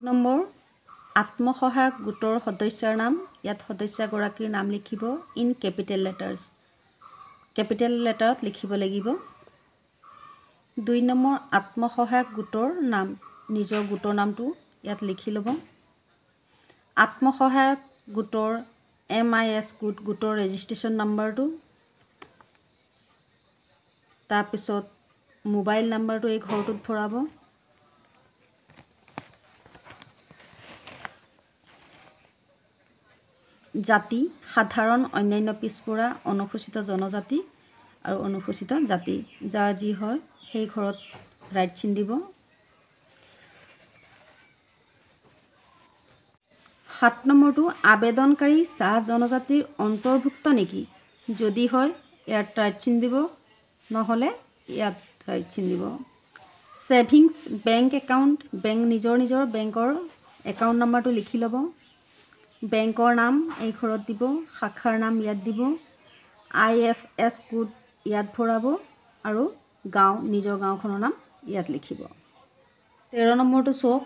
Number আত্মসহায়ক গোটৰ সদস্যৰ নাম ইয়াত সদস্যগৰাকীৰ নাম লিখিব ইন কেপিটেল লেটাৰত লিখিব লাগিব 2 নম্বৰ আত্মসহায়ক গোটৰ নাম নিজৰ গোটৰ নামটো ইয়াত লিখি ল'ব আত্মসহায়ক গোটৰ MIS গোটৰ ৰেজিষ্ট্ৰেশ্যন নাম্বাৰটো তাৰপিছত মোবাইল নাম্বাৰটো এই ঘৰটোত ভৰাব জাতি সাধাৰণ অন্যান্য পিছপৰা অনুসূচিত জনজাতি আৰু অনুসূচিত জাতি যাৰ যি হয় সেই ঘৰত ৰাইট চিন দিব 7 নম্বৰটো আবেদনকাৰী চাহ জনজাতিৰ অন্তৰ্ভুক্ত নেকি যদি হয় ইয়াত ৰাইট চিন দিব নহলে ইয়াত ৰাইট চিন দিব সেভিংছ বেংক একাউণ্ট নিজৰ বেংকৰ একাউণ্ট নাম্বাৰটো লিখি ল'ব বেংকৰ নাম এই ঘৰত দিব শাখাৰ নাম ইয়াত দিব IFS কোড ইয়াত ভৰাব আৰু গাঁও নিজৰ গাঁওখনৰ নাম ইয়াত লিখিব 13 নম্বৰটো চাওক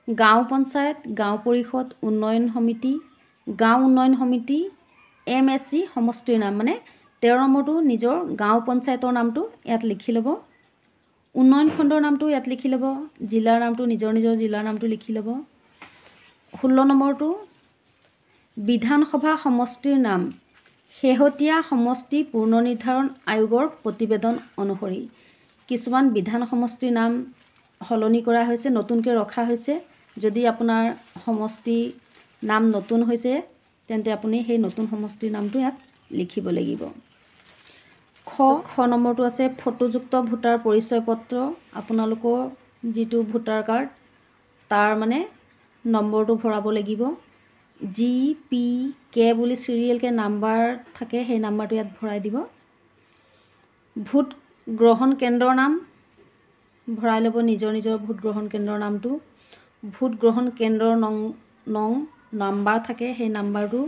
গাঁও পঞ্চায়ত গাঁও পৰিষদ উন্নয়ন সমিতি গাঁও উন্নয়ন সমিতি MSC সমষ্টিৰ নাম মানে 13 নম্বৰটো নিজৰ গাঁও পঞ্চায়তৰ নামটো ইয়াত লিখি ল'ব উন্নয়ন খণ্ডৰ নামটো ইয়াত লিখি ল'ব জিলাৰ নামটো নিজৰ জিলাৰ নামটো লিখি ল'ব 16 নম্বৰটো বিধানসভা সমষ্টিৰ নাম শেহতীয়া সমষ্টি পুনৰ্নিৰ্ধাৰণ আয়োগৰ প্ৰতিবেদন অনুসৰি কিছুমান বিধান সমষ্টিৰ নাম সলনি কৰা হৈছে নতুনকৈ ৰখা হৈছে যদি আপোনাৰ সমষ্টি নাম নতুন হৈছে তেন্তে আপুনি সেই নতুন সমষ্টিৰ নামটো ইয়াত লিখিব লাগিব খ নম্বৰটো আছে ফটোযুক্ত ভোটাৰ পৰিচয় পত্ৰ আপোনালোকৰ যিটো ভোটাৰ কাৰ্ড তাৰ মানে নম্বৰটো ভৰাব লাগিব GPK বুলি সিৰিয়েলকে নাম্বাৰ থাকে সেই নাম্বাৰটো ইয়াত ভৰাই দিব ভোট গ্ৰহণ কেন্দ্ৰৰ নাম ভৰাই ল'ব নিজৰ ভোট গ্ৰহণ কেন্দ্ৰৰ নামটো ভোট গ্ৰহণ কেন্দ্ৰৰ নং নাম্বাৰ থাকে সেই নাম্বাৰটো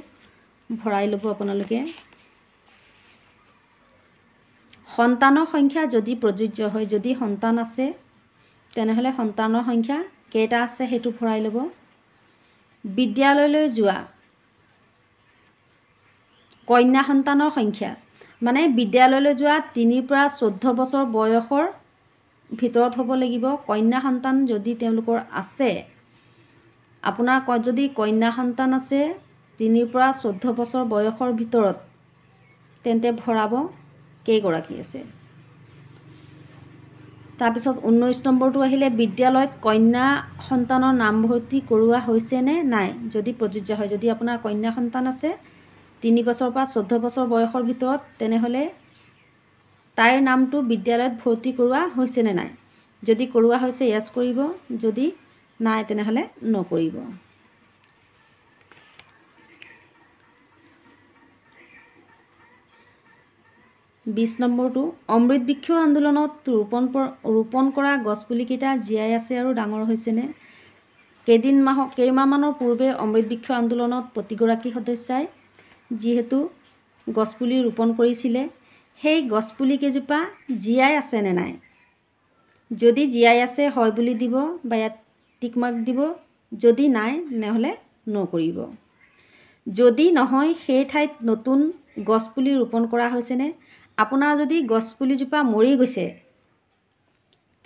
ভৰাই ল'ব আপোনালোকে সন্তানৰ সংখ্যা যদি প্ৰযোজ্য হয় যদি সন্তান আছে তেনেহলে সন্তানৰ সংখ্যা কেইটা আছে সেইটো ভৰাই ল'ব বিদ্যালয়লৈ যোৱা কন্যা সন্তানৰ সংখ্যা মানে বিদ্যালয়লৈ যোৱা 3 পৰা 14 বছৰ বয়সৰ ভিতৰত হ'ব লাগিব কন্যা সন্তান যদি তেওঁলোকৰ আছে আপোনাৰ যদি কন্যা সন্তান আছে 3 পৰা 14 বছৰ বয়সৰ ভিতৰত তেন্তে ভৰাব কেইগৰাকী আছে তাৰপিছত 19 নম্বৰটো আহিলে বিদ্যালয়ত কন্যা সন্তানৰ নামভৰ্তি কৰোৱা হৈছে নে নাই যদি প্ৰযোজ্য হয় যদি আপোনাৰ কন্যা সন্তান আছে 3 বছৰ পৰা 14 বছৰ বয়সৰ ভিতৰত তেনেহলে তাইৰ নামটো বিদ্যালয়ত ভৰ্তি কৰোৱা হৈছে নে নাই যদি কৰোৱা হৈছে ইয়েছ কৰিব যদি নাই তেনেহলে নকৰিব 20 নম্বৰটো অমৃত বৃক্ষ আন্দোলনত ৰোপণ কৰা গছপুলিকেইটা জীয়াই আছে আৰু ডাঙৰ হৈছেনে কেইমাহমানৰ পূৰ্বে অমৃত বৃক্ষ আন্দোলনত প্ৰতিগৰাকী সদস্যাই যিহেতু গছপুলি ৰোপণ কৰিছিলে সেই গছপুলি কেইজোপা জীয়াই আছে নে নাই যদি জীয়াই আছে হয় বুলি দিব বা ইয়াত টিক মাৰ্ক দিব যদি নাই নহলে নকৰিব যদি নহয় সেই ঠাইত নতুন গছপুলি ৰোপণ কৰা হৈছেনে আপোনাৰ যদি গছপুলিজোপা মৰি গৈছে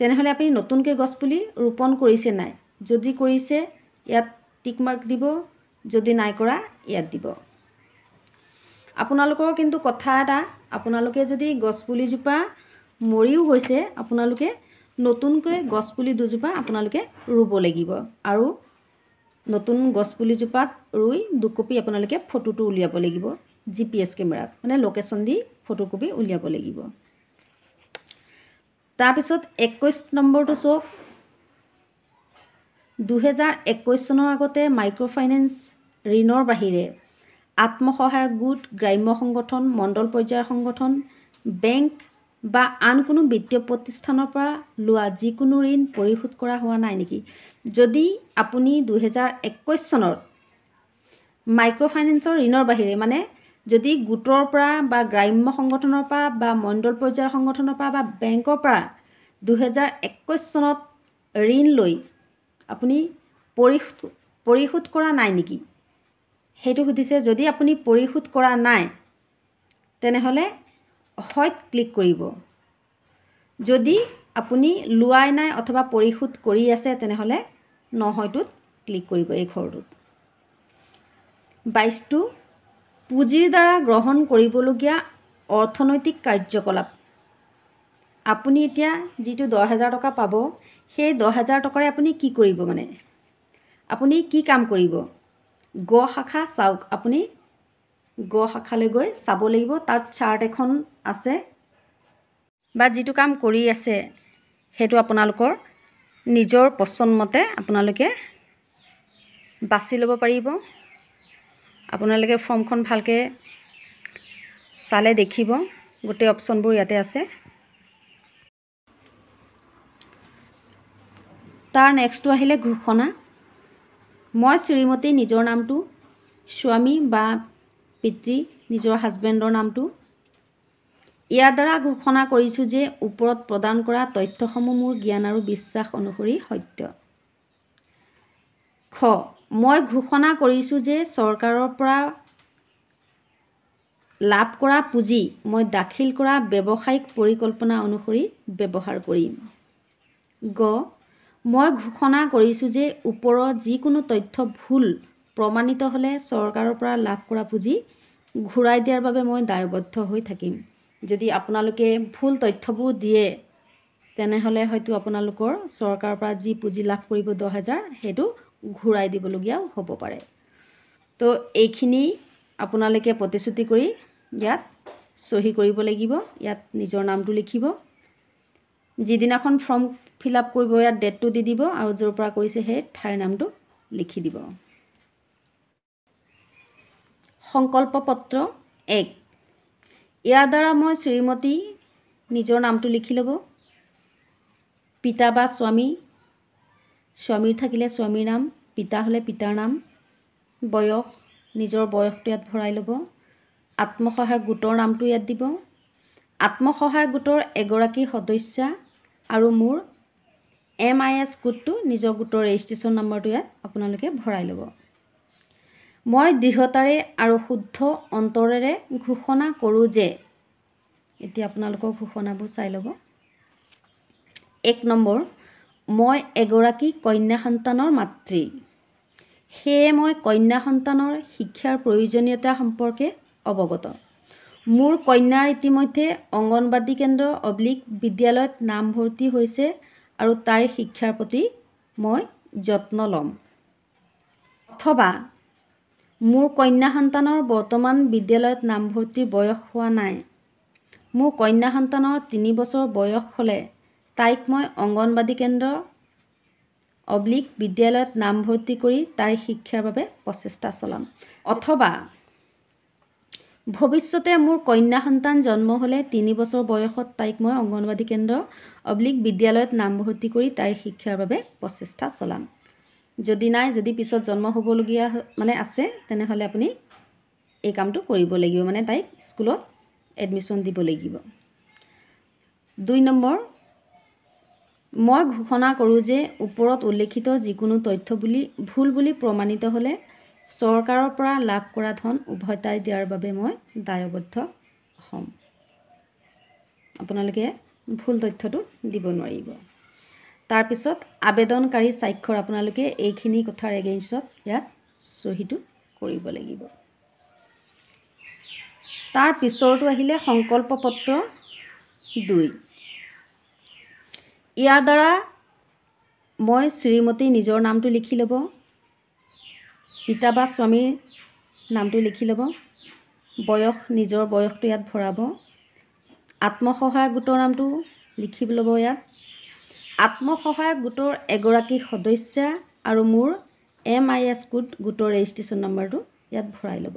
তেনেহলে আপুনি নতুনকৈ গছপুলি ৰোপণ কৰিছে নাই যদি কৰিছে ইয়াত টিক মাৰ্ক দিব যদি নাই কৰা ইয়াত দিব আপোনালোকৰ কিন্তু কথা এটা আপোনালোকে যদি গছপুলিজোপা মৰিও গৈছে আপোনালোকে নতুনকৈ গছপুলি দুজোপা আপোনালোকে ৰুব লাগিব আৰু নতুন গছপুলিজোপাত ৰুই দুকপি আপোনালোকে ফটোটো উলিয়াব লাগিব GPS কেমেৰাত মানে লোকেশ্যন দি ফটোকপি উলিয়াব লাগিব তাৰপিছত 21 নম্বৰটো চাওক 2021 চনৰ আগতে মাইক্ৰ'ফাইনেন্স ঋণৰ বাহিৰে আত্মসহায়ক গোট গ্ৰাম্য সংগঠন মণ্ডল পৰ্যায়ৰ সংগঠন বেংক বা আন কোনো বিত্তীয় প্ৰতিষ্ঠানৰ পৰা লোৱা যিকোনো ঋণ পৰিশোধ কৰা হোৱা নাই নেকি যদি আপুনি 2021 চনত মাইক্ৰ'ফাইনেন্সৰ ঋণৰ বাহিৰে মানে যদি গোটৰ পৰা বা গ্ৰাম্য সংগঠনৰ পৰা বা মণ্ডল পৰ্যায়ৰ সংগঠনৰ পৰা বা বেংকৰ পৰা 2021 চনত ঋণ লৈ আপুনি পৰিশোধ কৰা নাই নেকি সেইটো সুধিছে। যদি আপুনি পৰিশোধ কৰা নাই তেনেহ'লে হয়ত ক্লিক কৰিব। যদি আপুনি লোৱাই নাই অথবা পৰিশোধ কৰি আছে তেনেহ'লে নহয়টোত ক্লিক কৰিব এই ঘৰটোত। 22টো পুঁজিৰ দ্বাৰা গ্ৰহণ কৰিবলগীয়া অৰ্থনৈতিক কাৰ্যকলাপ। আপুনি এতিয়া যিটো 10,000 টকা পাব সেই 10,000 টকাৰে আপুনি কি কৰিব, মানে আপুনি কি কাম কৰিব? গ শাখা চাওক, আপুনি গ শাখালৈ গৈ চাব লাগিব। তাত চাৰ্ট এখন আছে বা যিটো কাম কৰি আছে সেইটো আপোনালোকৰ নিজৰ পচন্দ মতে আপোনালোকে বাছি ল'ব পাৰিব। আপোনালোকে ফৰ্মখন ভালকৈ চালে দেখিব গোটেই অপশ্যনবোৰ ইয়াতে আছে। তাৰ নেক্সটটো আহিলে ঘোষণা। মই শ্ৰীমতী নিজৰ নামটো, স্বামী বা পিতৃ নিজৰ হাজবেণ্ডৰ নামটো ইয়াৰ দ্বাৰা ঘোষণা কৰিছোঁ যে ওপৰত প্ৰদান কৰা তথ্যসমূহ মোৰ জ্ঞান আৰু বিশ্বাস অনুসৰি সত্য। খ, মই ঘোষণা কৰিছোঁ যে চৰকাৰৰ পৰা লাভ কৰা পুঁজি মই দাখিল কৰা ব্যৱসায়িক পৰিকল্পনা অনুসৰি ব্যৱহাৰ কৰিম। গ, মই ঘোষণা কৰিছোঁ যে ওপৰৰ যিকোনো তথ্য ভুল প্ৰমাণিত হ'লে চৰকাৰৰ পৰা লাভ কৰা পুঁজি ঘূৰাই দিয়াৰ বাবে মই দায়বদ্ধ হৈ থাকিম। যদি আপোনালোকে ভুল তথ্যবোৰ দিয়ে তেনেহ'লে হয়তো আপোনালোকৰ চৰকাৰৰ পৰা যি পুঁজি লাভ কৰিব 10,000 সেইটো ঘূৰাই দিবলগীয়াও হ'ব পাৰে। তো এইখিনি আপোনালোকে প্ৰতিশ্ৰুতি কৰি ইয়াত চহী কৰিব লাগিব। ইয়াত নিজৰ নামটো লিখিব। যিদিনাখন ফৰ্ম ফিল আপ কৰিব ইয়াত ডেটটো দি দিব আৰু য'ৰ পৰা কৰিছে সেই ঠাইৰ নামটো লিখি দিব। সংকল্প পত্ৰ 1। ইয়াৰ দ্বাৰা মই শ্ৰীমতী নিজৰ নামটো লিখি ল'ব। পিতা বা স্বামী, স্বামীৰ থাকিলে স্বামীৰ নাম, পিতা হ'লে পিতাৰ নাম, বয়স নিজৰ বয়সটো ইয়াত ভৰাই ল'ব। আত্মসহায়ক গোটৰ নামটো ইয়াত দিব। আত্মসহায়ক গোটৰ এগৰাকী সদস্যা আৰু মোৰ MIS কোডটো নিজৰ গোটৰ ৰেজিষ্ট্ৰেশ্যন নম্বৰটো ইয়াত আপোনালোকে ভৰাই ল'ব। মই দৃঢ়তাৰে আৰু শুদ্ধ অন্তৰেৰে ঘোষণা কৰোঁ যে, এতিয়া আপোনালোকৰ ঘোষণাবোৰ চাই ল'ব। 1 নম্বৰ, মই এগৰাকী কন্যা সন্তানৰ মাতৃ। সেয়ে মই কন্যা সন্তানৰ শিক্ষাৰ প্ৰয়োজনীয়তা সম্পৰ্কে অৱগত। মোৰ কন্যাৰ ইতিমধ্যে অংগনবাদী কেন্দ্ৰ / বিদ্যালয়ত নামভৰ্তি হৈছে আৰু তাইৰ শিক্ষাৰ প্ৰতি মই যত্ন ল'ম। অথবা মোৰ কন্যা সন্তানৰ বৰ্তমান বিদ্যালয়ত নামভৰ্তিৰ বয়স হোৱা নাই। মোৰ কন্যা সন্তানৰ 3 বছৰ বয়স হ'লে তাইক মই অংগনবাদী কেন্দ্ৰ / বিদ্যালয়ত নামভৰ্তি কৰি তাইৰ শিক্ষাৰ বাবে প্ৰচেষ্টা চলাম। অথবা ভৱিষ্যতে মোৰ কন্যা সন্তান জন্ম হ'লে 3 বছৰ বয়সত তাইক মই অংগনবাদী কেন্দ্ৰ / বিদ্যালয়ত নামভৰ্তি কৰি তাইৰ শিক্ষাৰ বাবে প্ৰচেষ্টা চলাম। যদি নাই, যদি পিছত জন্ম হ'বলগীয়া আছে তেনেহ'লে আপুনি এই কামটো কৰিব লাগিব, মানে তাইক স্কুলত এডমিশ্যন দিব লাগিব। 2 নম্বৰ, মই ঘোষণা কৰোঁ যে ওপৰত উল্লেখিত যিকোনো তথ্য ভুল বুলি প্ৰমাণিত হ'লে চৰকাৰৰ পৰা লাভ কৰা ধন উভতাই দিয়াৰ বাবে মই দায়বদ্ধ হ'ম। আপোনালোকে ভুল তথ্যটো দিব নোৱাৰিব। তাৰপিছত আবেদনকাৰী স্বাক্ষৰ, আপোনালোকে এইখিনি কথাৰ এগেইনষ্টত ইয়াত চহীটো কৰিব লাগিব। তাৰ পিছৰটো আহিলে সংকল্প পত্ৰ 2। ইয়াৰ দ্বাৰা মই শ্ৰীমতী নিজৰ নামটো লিখি ল'ব। পিতা বা স্বামীৰ নামটো লিখি ল'ব। বয়স নিজৰ বয়সটো ইয়াত ভৰাব। আত্মসহায়ক গোটৰ নামটো লিখি ল'ব ইয়াত। আত্মসহায়ক গোটৰ এগৰাকী সদস্যা আৰু মোৰ MIS কোড গোটৰ ৰেজিষ্ট্ৰেশ্যন নম্বৰটো ইয়াত ভৰাই ল'ব।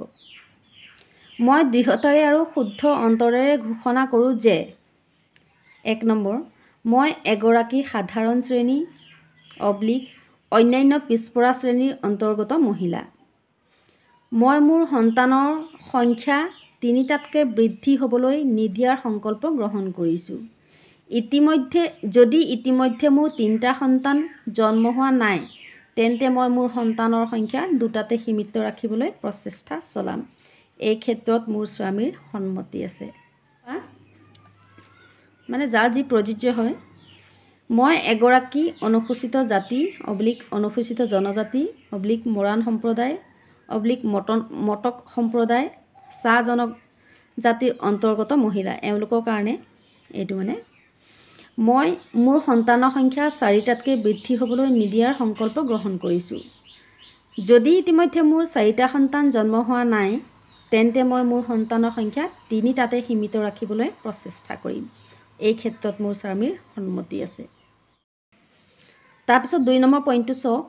মই দৃঢ়তাৰে আৰু শুদ্ধ অন্তৰেৰে ঘোষণা কৰোঁ যে 1 নম্বৰ, মই এগৰাকী সাধাৰণ শ্ৰেণী / অন্যান্য পিছপৰা শ্ৰেণীৰ অন্তৰ্গত মহিলা। মই মোৰ সন্তানৰ সংখ্যা 3টাতকৈ বৃদ্ধি হ'বলৈ নিদিয়াৰ সংকল্প গ্ৰহণ কৰিছোঁ। যদি ইতিমধ্যে মোৰ 3টা সন্তান জন্ম হোৱা নাই তেন্তে মই মোৰ সন্তানৰ সংখ্যা 2টাতে সীমিত ৰাখিবলৈ প্ৰচেষ্টা চলাম। এই ক্ষেত্ৰত মোৰ স্বামীৰ সন্মতি আছে। মানে যাৰ যি প্ৰযোজ্য হয়, মই এগৰাকী অনুসূচিত জাতি / অনুসূচিত জনজাতি / মৰাণ সম্প্ৰদায় / মটক সম্প্ৰদায় চাহ জনজাতিৰ অন্তৰ্গত মহিলা, এওঁলোকৰ কাৰণে এইটো মানে মই মোৰ সন্তানৰ সংখ্যা 4টাতকৈ বৃদ্ধি হ'বলৈ নিদিয়াৰ সংকল্প গ্ৰহণ কৰিছোঁ। যদি ইতিমধ্যে মোৰ 4টা সন্তান জন্ম হোৱা নাই, তেন্তে মই মোৰ সন্তানৰ সংখ্যা 3টাতে সীমিত ৰাখিবলৈ প্ৰচেষ্টা কৰিম। এই ক্ষেত্ৰত মোৰ স্বামীৰ সন্মতি আছে। তাৰপিছত 2 নম্বৰ পইণ্টটো চাওক।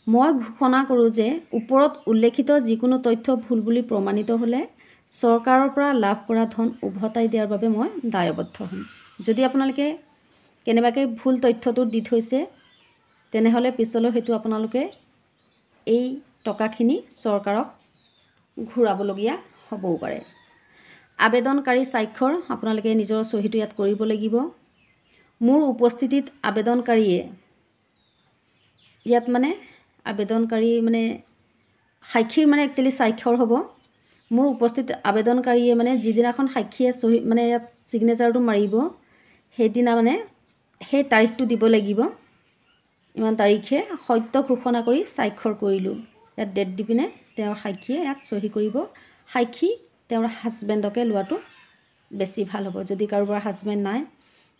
মই ঘোষণা কৰোঁ যে ওপৰত উল্লেখিত যিকোনো তথ্য ভুল বুলি প্ৰমাণিত হ'লে চৰকাৰৰ পৰা লাভ কৰা ধন উভতাই দিয়াৰ বাবে মই দায়বদ্ধ হ'ম। যদি আপোনালোকে কেনেবাকৈ ভুল তথ্যটো দি থৈছে, তেনেহ'লে পিছলৈ হয়তো আপোনালোকে এই টকাখিনি চৰকাৰক ঘূৰাবলগীয়া হ'বও পাৰে। আবেদনকাৰী স্বাক্ষৰ আপোনালোকে নিজৰ চহীটো ইয়াত কৰিব লাগিব। মোৰ উপস্থিতিত আবেদনকাৰীয়ে ইয়াত মানে আবেদনকাৰী মানে সাক্ষীৰ মানে একচুৱেলি স্বাক্ষৰ হ'ব। মোৰ উপস্থিত আবেদনকাৰীয়ে মানে যিদিনাখন সাক্ষীয়ে চহী মানে ইয়াত ছিগনেচাৰটো মাৰিব, সেইদিনা মানে সেই তাৰিখটো দিব লাগিব। ইমান তাৰিখে সত্য ঘোষণা কৰি স্বাক্ষৰ কৰিলোঁ। ইয়াত ডেট দি পিনে তেওঁৰ সাক্ষীয়ে ইয়াত চহী কৰিব। সাক্ষী তেওঁৰ হাজবেণ্ডকে লোৱাটো বেছি ভাল হ'ব। যদি কাৰোবাৰ হাজবেণ্ড নাই,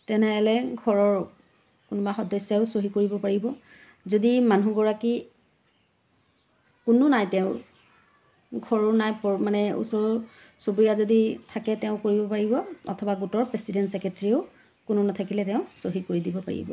তেনেহ'লে ঘৰৰ কোনোবা সদস্যও চহী কৰিব পাৰিব। যদি মানুহগৰাকী কোনো নাই, তেওঁৰ ঘৰো নাই, মানে ওচৰ চুবুৰীয়া যদি থাকে তেওঁ কৰিব পাৰিব, অথবা গোটৰ প্ৰেচিডেণ্ট ছেক্ৰেটেৰীও কোনো নাথাকিলে তেওঁ চহী কৰি দিব পাৰিব।